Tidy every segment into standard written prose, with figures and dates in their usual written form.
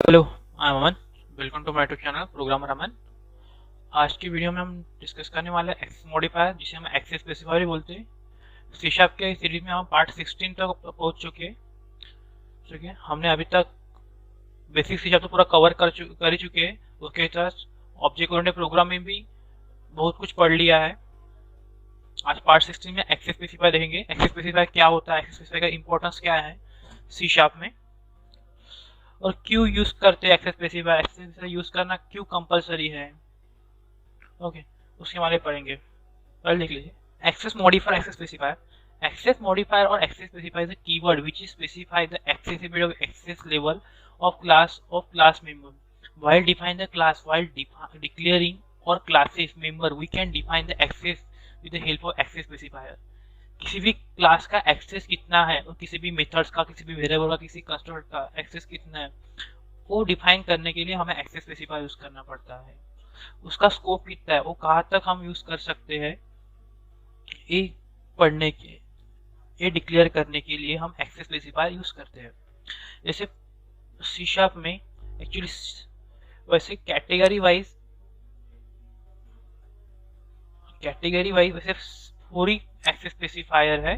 Hello, I am Aman. Welcome to my YouTube channel programmer Aman. आज की video में हम डिस्कस करने वाले हैं एक्सेस मॉडिफायर, जिसे हम एक्सेस स्पेसिफायर बोलते हैं। सी शार्प के सीरीज में हम पार्ट 16 तक पहुंच चुके हैं। ठीक है, हमने अभी तक बेसिक सी शार्प तो पूरा कवर कर ही चुके हैं। उसके साथ ऑब्जेक्ट ओरिएंटेड प्रोग्रामिंग भी बहुत कुछ पढ़ लिया है। आज पार्ट 16 में एक्सेस स्पेसिफायर देखेंगे। एक्सेस स्पेसिफायर क्या होता है, एक्सेस स्पेसिफायर का इंपॉर्टेंस क्या है सी शार्प में, और क्यों यूज करते हैं access specifier, access specifier use करना क्यों कंपलसरी है। ओके, उसके बारे में पढ़ेंगे। पहले देख लीजिए access modifier, access specifier. Access modifier और access specifier is a keyword which specify the accessibility of access level of class member. While define the class, while declaring or classes member, we can define the access with the help of access specifier. किसी भी class का access कितना है और किसी भी methods का, किसी भी वेरिएबल का, किसी कंस्ट्रक्ट का एक्सेस कितना है, वो डिफाइन करने के लिए हमें एक्सेस स्पेसिफायर यूज करना पड़ता है। उसका स्कोप कितना है, वो कहाँ तक हम यूज कर सकते हैं, ये पढ़ने के, ये डिक्लेयर करने के लिए हम एक्सेस स्पेसिफायर यूज करते हैं। जैसे सी शार्प में एक्चुअली वैसे कैटेगरी वाइज वैसे पूरी एक्सेस स्पेसिफायर है।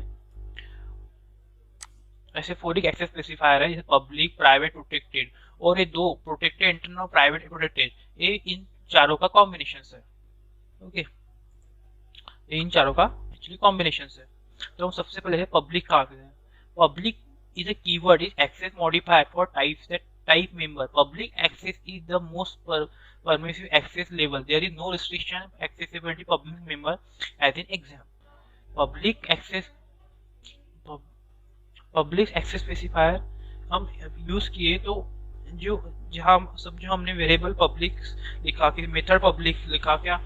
ऐसे फोरिक एक्सेस स्पेसिफायर है, जैसे पब्लिक, प्राइवेट, प्रोटेक्टेड, और ये दो प्रोटेक्टेड, इंटरनल, प्राइवेट, प्रोटेक्टेड, ये इन चारों का कॉम्बिनेशन है। ओके, ये इन चारों का एक्चुअली कॉम्बिनेशन है। तो हम सबसे पहले पब्लिक का आते हैं। Public is a keyword is access modifier for types that type member. Public access is the most permissive access level. There is no restriction accessibility public member as in exam. Public access specifier हम use किए तो जो जहाँ सब जो हमने variable public लिखा, कि मेथड पब्लिक लिखा, क्या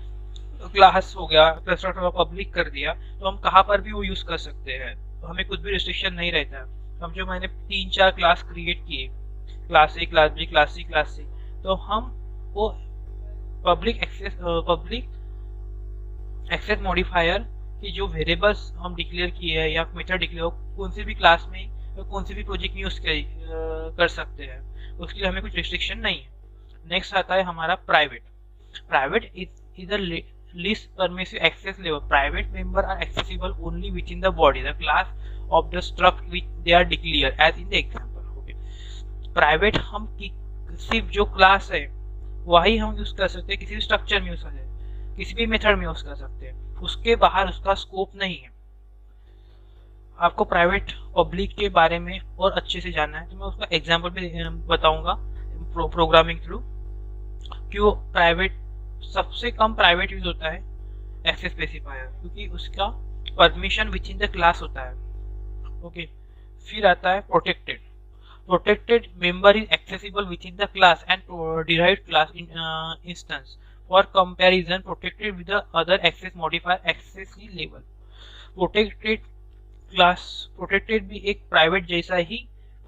क्लास हो गया, कंस्ट्रक्टर पब्लिक कर दिया, तो हम कहाँ पर भी वो यूज कर सकते हैं। तो हमें कुछ भी रिस्ट्रिक्शन नहीं रहता है। हम जो मैंने 3-4 क्लास क्रिएट किए, class A, class B, class C, class C, तो हम वो पब्लिक एक्सेस मॉडिफायर कि जो वेरिएबल्स हम डिक्लेयर किए हैं या मेथड डिक्लेयर कौन सी भी क्लास में या कौन सी भी प्रोजेक्ट में यूज कर सकते हैं, उसके लिए हमें कुछ रिस्ट्रिक्शन नहीं है। नेक्स्ट आता है हमारा private. Private is the least permissive access level. Private members are accessible only within the body, the class of the struct which they are declared as in the example. Okay, private हम सिर्फ जो class है वही हम use कर सकते हैं, किसी भी स्ट्रक्चर में यूज कर सकते हैं, किसी भी मेथड में यूज कर सकते हैं, उसके बाहर उसका स्कोप नहीं है। आपको प्राइवेट पब्लिक के बारे में और अच्छे से जानना है तो मैं उसका एग्जांपल भी बताऊंगा प्रोग्रामिंग थ्रू। क्यों प्राइवेट सबसे कम प्राइवेट यूज होता है एक्सेस स्पेसिफायर, क्योंकि उसका permission which in the class होता है। ओके, फिर आता है protected. Protected member is accessible within the class and derived class instance for comparison protected with the other access modifier access level. Protected भी एक private जैसा ही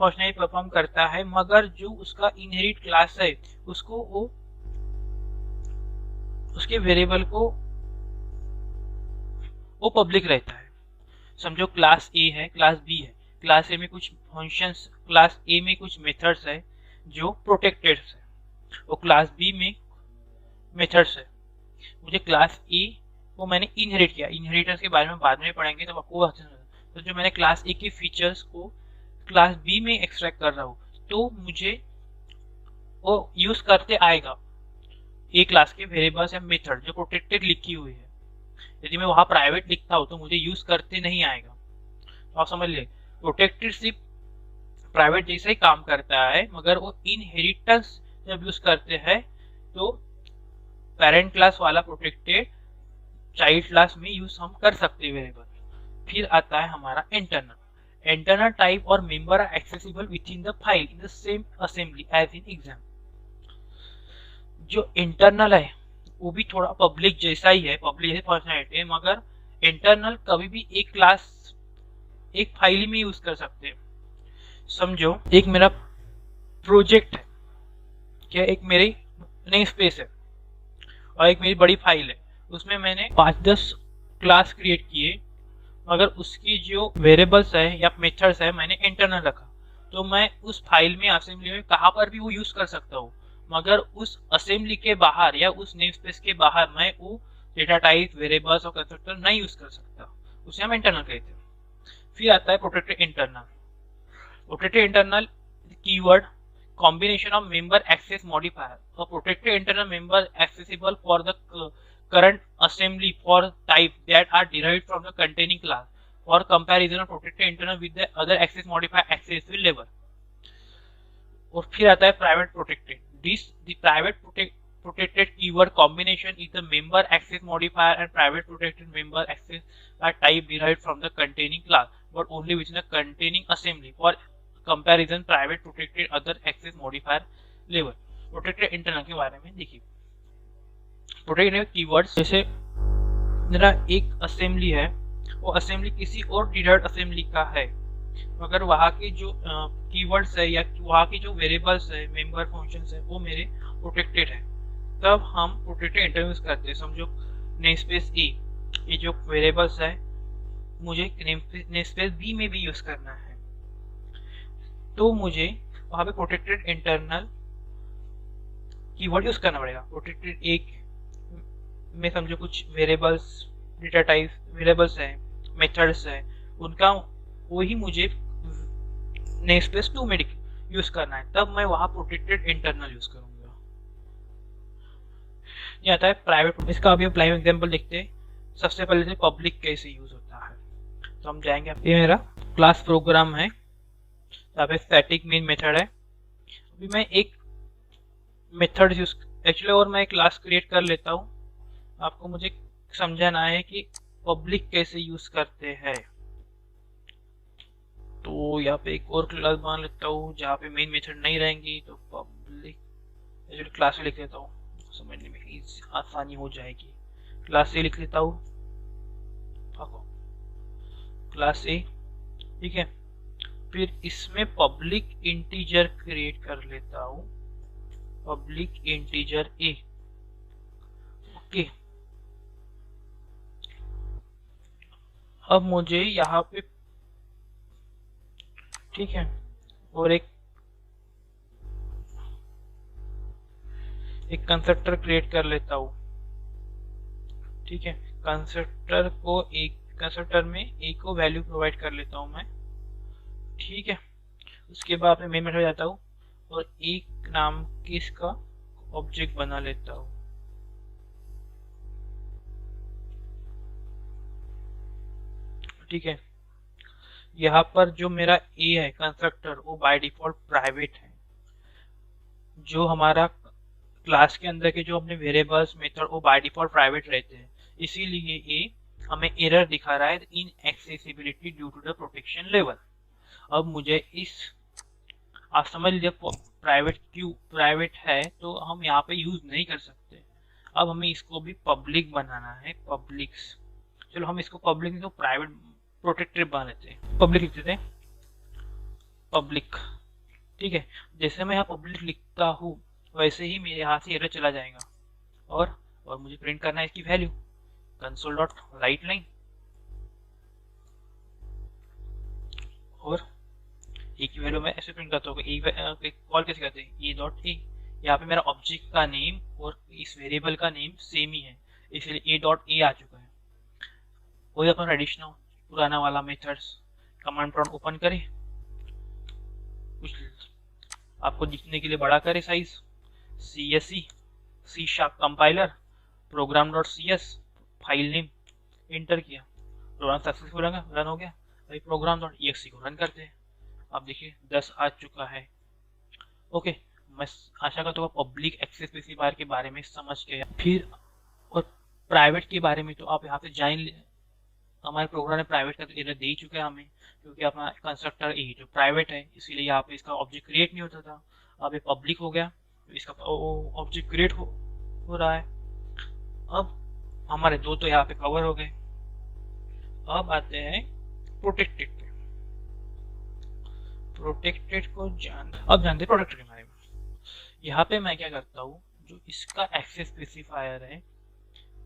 functionality perform करता है, मगर जो उसका इनहेरिट क्लास है उसको वो उसके वेरिएबल को वो पब्लिक रहता है। समझो क्लास ए है, क्लास बी है, क्लास ए में कुछ फंक्शंस, क्लास ए में कुछ मेथड्स है जो प्रोटेक्टेड है, वो क्लास बी में मेथड्स है। मुझे क्लास ए को मैंने इनहेरिट किया, इनहेरिटेंस के बारे में बाद में पढ़ेंगे तो आपको। तो जो मैंने क्लास ए के फीचर्स को क्लास बी में एक्सट्रैक्ट कर रहा हूँ, तो मुझे वो यूज करते आएगा ए क्लास के वेरिएबल्स या मेथड जो प्रोटेक्टेड लिखी हुई है। यदि मैं वहां प्राइवेट लिखता हूं तो मुझे यूज करते नहीं आएगा। तो आप समझ ले, प्रोटेक्टेड सिर्फ प्राइवेट जैसा ही काम करता है, मगर वो इनहेरिटेंस जब यूज करते हैं तो पेरेंट क्लास वाला प्रोटेक्टेड चाइल्ड क्लास में यूज हम कर सकते हैं वेरिएबल। फिर आता है हमारा इंटरनल। इंटरनल टाइप और member are accessible within the file in the same assembly as in exam. जो इंटरनल है वो भी थोड़ा पब्लिक जैसा ही है, पब्लिक जैसे फंक्शनलिटी है, मगर इंटरनल कभी भी एक क्लास एक फाइल में यूज कर सकते हैं। समझो एक मेरा प्रोजेक्ट है, क्या एक मेरी नेम स्पेस है और एक मेरी बड़ी फाइल है, उसमें मैंने 5-10 क्लास क्रिएट किए, मगर उसकी जो वेरिएबल्स है या मेथड्स है मैंने इंटरनल रखा, तो मैं उस फाइल में असेंबली में कहाँ पर भी वो यूज कर सकता हूँ, मगर उस असेंबली के बाहर या उस नेम स्पेस के बाहर मैं वो डेटा टाइप, वेरिएबल्स और कंस्ट्रक्टर नहीं यूज कर सकता। उसे हम इंटरनल कहते हैं। फिर आता है protected internal. Protected internal keyword combination of member access modifier. A protected internal member accessible for the current assembly for type that are derived from the containing class. For comparison of protected internal with the other access modifier accessible level. और फिर आता है private protected. This the private protected keyword combination is the member access modifier and private protected member access are type derived from the containing class, but only within the containing assembly. For comparison, private protected other access modifier level. Protected internal के बारे में देखिए। Protected keywords जैसे मेरा एक assembly है, वो assembly किसी और डिराइव्ड असेंबली का है, मगर वहाँ की जो कीवर्ड्स है या वहाँ की जो वेरिएबल्स है, मेंबर फंक्शंस है, वो मेरे प्रोटेक्टेड है। तब हम प्रोटेक्टेड इंटरव्यूज करते हैं। समझो नेमस्पेस ए, ये जो वेरिएबल्स है मुझे नेमस्पेस बी में भी यूज करना है, तो मुझे वहां पे प्रोटेक्टेड इंटरनल कीवर्ड यूज करना पड़ेगा। प्रोटेक्टेड एक में समझो कुछ वेरिएबल्स, डेटा टाइप वेरिएबल्स है, मेथड्स है, उनका वही मुझे नेमस्पेस 2 में यूज करना है, तब मैं वहां प्रोटेक्टेड इंटरनल यूज करूंगा। ये आता है प्राइवेट। इसका अभी हम लाइव एग्जांपल देखते हैं। सबसे पहले से पब्लिक कैसे यूज होता है, तो हम जाएंगे। ये मेरा क्लास प्रोग्राम है, यहाँ पे स्टैटिक मेन मेथड है। अभी मैं एक मेथड यूज एक्चुअली और मैं एक क्लास क्रिएट कर लेता हूँ। आपको मुझे समझाना है कि पब्लिक कैसे यूज करते हैं। तो यहाँ पे एक और क्लास बना लेता हूँ जहाँ पे मेन मेथड नहीं रहेंगी, तो पब्लिक एक्चुअली क्लास लिख लेता हूँ, समझने में आसानी हो जाएगी। क्लास ए लिख लेता हूँ, क्लास ए, ठीक है। फिर इसमें पब्लिक इंटीजर क्रिएट कर लेता हूँ, पब्लिक इंटीजर ए, ओके। अब मुझे यहाँ पे, ठीक है, और एक कंस्ट्रक्टर क्रिएट कर लेता हूँ, ठीक है। कंस्ट्रक्टर को एक कंस्ट्रक्टर में ए को वैल्यू प्रोवाइड कर लेता हूँ मैं, ठीक है। उसके बाद मैं मेन मेथड जाता हूँ और एक नाम की इसका ऑब्जेक्ट बना लेता हूँ, ठीक है। यहाँ पर जो मेरा ए है कंस्ट्रक्टर, वो बाय डिफॉल्ट प्राइवेट है। जो हमारा क्लास के अंदर के जो अपने वेरिएबल्स मेथड, वो बाय डिफॉल्ट प्राइवेट रहते हैं, इसीलिए ये हमें एरर दिखा रहा है, in accessibility due to the protection level. अब मुझे इस, आप समझ लीजिए प्राइवेट क्यों प्राइवेट है, तो हम यहाँ पे यूज नहीं कर सकते। अब हमें इसको भी पब्लिक बनाना है, पब्लिक्स। चलो हम इसको पब्लिक नहीं तो प्राइवेट प्रोटेक्टेड बना लेते हैं, पब्लिक लिख देते हैं, पब्लिक, ठीक है। जैसे मैं यहाँ पब्लिक लिखता हूँ वैसे ही मेरे यहाँ से एरर चला जाएगा, और मुझे प्रिंट करना है इसकी value, console dot right line, और ए की वैल्यू मैं ऐसे प्रिंट करता हूँ। ए कॉल कैसे करते हैं, ए डॉट ए। यहाँ पे मेरा ऑब्जेक्ट का नेम और इस वेरिएबल का नेम सेम ही है, इसलिए ए डॉट ए आ चुका है। वही अपन एडिशनल पुराना वाला मेथड्स, कमांड प्रॉम्प्ट ओपन करें, कुछ आपको दिखने के लिए बड़ा करे size, CSE C# compiler, program dot CS, file name, enter किया, प्रोग्राम सक्सेसफुल रन हो गया। अभी प्रोग्राम डॉट exe को रन करते हैं। अब देखिए 10 आ चुका है, ओके। मैं आशा करता हूँ पब्लिक एक्सेस स्पेसिफायर के बारे में समझ गए। फिर और प्राइवेट के बारे में तो आप यहाँ पे जान, हमारे प्रोग्राम में प्राइवेट का तो एरर दे ही चुका है हमें, क्योंकि अपना कंस्ट्रक्टर ए जो प्राइवेट है, इसीलिए यहाँ पे इसका ऑब्जेक्ट क्रिएट नहीं होता था। अब ये पब्लिक हो गया, तो इसका ऑब्जेक्ट क्रिएट हो रहा है। अब हमारे दो तो यहाँ पे कवर हो गए। अब आते हैं प्रोटेक्टेड पे। प्रोटेक्टेड को अब जानते हैं प्रोटेक्टेड के बारे में। यहाँ पे मैं क्या करता हूँ, जो इसका एक्सेस स्पेसिफायर है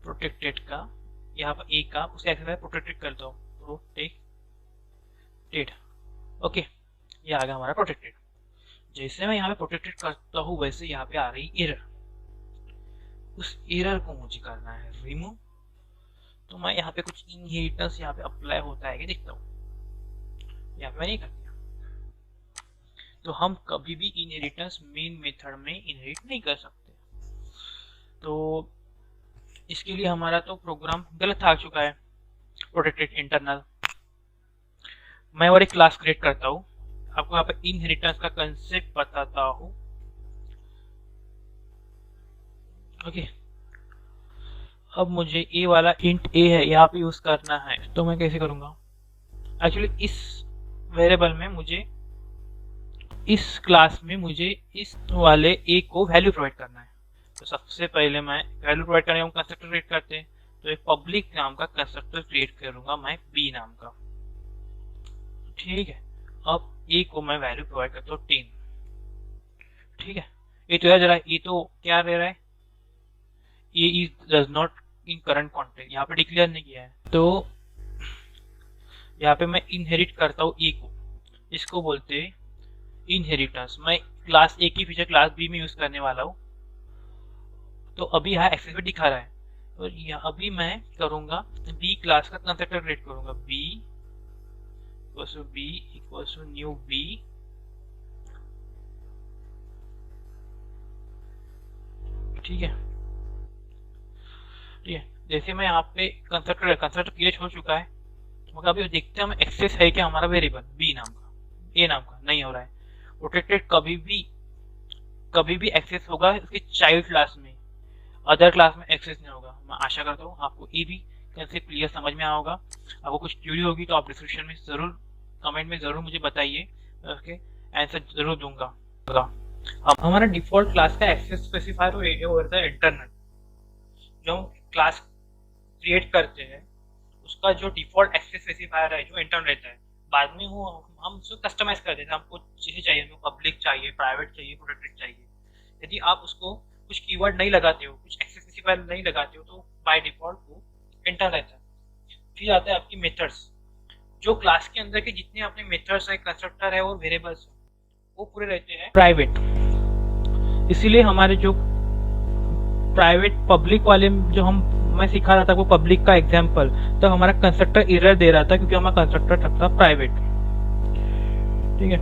प्रोटेक्टेड का, यहाँ पर ए का, उसका एक्सेस प्रोटेक्टेड करता हूँ, प्रोटेक्टेड, ओके। ये आ गया हमारा प्रोटेक्टेड। जैसे मैं यहाँ पे प्रोटेक्टेड करता हूँ वैसे यहाँ पे आ रही एरर। उस एरर को मुझे करना है रिमूव। तो मैं यहाँ पे कुछ इनहेरिटेंस यहाँ पे अप्लाई होता है कि देखता हूँ, यहाँ पे मैं नहीं कर दिया। तो हम कभी भी इनहेरिटेंस मेन मेथड में इनहेरिट नहीं कर सकते। तो इसके लिए हमारा तो प्रोग्राम गलत आ चुका है। प्रोटेक्टेड इंटरनल मैं और एक क्लास क्रिएट करता हूँ, आपको यहाँ पे इनहेरिटेंस का कंसेप्ट बताता हूँ। ओके, अब मुझे ए वाला इंट ए है यहाँ पे यूज करना है, तो मैं कैसे करूँगा? एक्चुअली इस वेरिएबल में मुझे, इस क्लास में मुझे इस वाले ए को वैल्यू प्रोवाइड करना है। तो सबसे पहले मैं वैल्यू प्रोवाइड करने का कंस्ट्रक्टर क्रिएट करते हैं, तो एक पब्लिक नाम का कंस्ट्रक्टर क्रिएट करूंगा मैं बी नाम का। ठीक है, अब ए को मैं वैल्यू प्रोवाइड करता हूँ 10। ठीक है, ये तो जरा ये तो क्या दे रहा है, a is does not in current context, यहाँ पे डिक्लेयर नहीं किया है। तो यहाँ पे मैं इनहेरिट करता हूँ ए को, इसको बोलते हैं इनहेरिटेंस। मैं क्लास ए की फीचर क्लास बी में यूज करने वाला हूँ। तो अभी यहाँ एक्सेस पे दिखा रहा है, तो यहाँ अभी मैं करूंगा बी क्लास का कंस्ट्रक्टर क्रिएट करूंगा, B equals to new B. ठीक है, जैसे मैं यहाँ पे कंस्ट्रक्टर क्रिएट हो चुका है, मगर अभी देखते हैं हम एक्सेस है क्या हमारा वेरिएबल बी नाम का, ए नाम का नहीं हो रहा है। प्रोटेक्टेड कभी भी एक्सेस होगा उसके चाइल्ड क्लास में, अदर क्लास में एक्सेस नहीं होगा। मैं आशा करता हूँ आपको ये भी कंसेप्ट क्लियर समझ में आया होगा। आपको कुछ क्यूरी होगी तो आप डिस्क्रिप्शन में जरूर, कमेंट में जरूर मुझे बताइए, ओके, आंसर जरूर दूंगा। हमारा डिफॉल्ट क्लास का एक्सेस स्पेसिफायर होता है इंटरनल। जो हम क्लास क्रिएट करते हैं उसका जो डिफॉल्ट एक्सेस स्पेसिफायर है जो इंटरनल रहता है, बाद में वो हम उसको कस्टमाइज कर देते हैं। हमको चीजें चाहिए, हमको पब्लिक चाहिए, प्राइवेट चाहिए, प्रोटेक्टेड चाहिए। यदि आप उसको कुछ कीवर्ड नहीं लगाते हो, कुछ एक्सेस स्पेसिफायर नहीं लगाते हो, तो बाय डिफॉल्ट वो इंटर रहता है। फिर आता है आपकी मेथड्स। जो क्लास के अंदर के जितने अपने मेथड्स है, कंस्ट्रक्टर है और वेरिएबल्स है, वो पूरे रहते हैं प्राइवेट। इसीलिए हमारे जो प्राइवेट पब्लिक वाले जो मैं सिखा रहा था वो पब्लिक का एग्जांपल, तो हमारा कंस्ट्रक्टर एरर दे रहा था क्योंकि हमारा कंस्ट्रक्टर था प्राइवेट। ठीक है,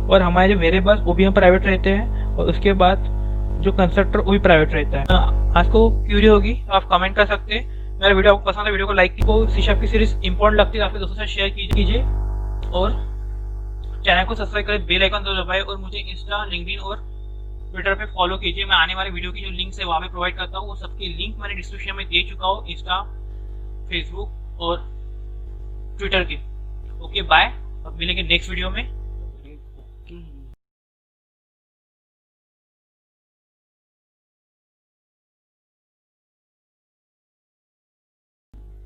और हमारे जो वेरिएबल्स वो भी हम प्राइवेट रहते हैं, और उसके बाद जो कंस्ट्रक्टर वो भी प्राइवेट रहता है। आपको क्यूरी होगी आप कमेंट कर सकते हैं। मेरा वीडियो आपको पसंद है, वीडियो को लाइक कीजिए। सी शार्प की सीरीज इंपॉर्टेंट लगती है आपके दोस्तों से शेयर कीजिए, और चैनल को सब्सक्राइब करें, बेल आइकन दबाएं, और मुझे इंस्टा, लिंक्डइन और ट्विटर पे फॉलो कीजिए। मैं आने वाले वीडियो की जो लिंक्स है वहाँ पे प्रोवाइड करता हूँ, वो सबके लिंक मैंने डिस्क्रिप्शन में दे चुका हूँ, इंस्टा, फेसबुक और ट्विटर के। ओके बाय, अब मिलेंगे नेक्स्ट वीडियो में।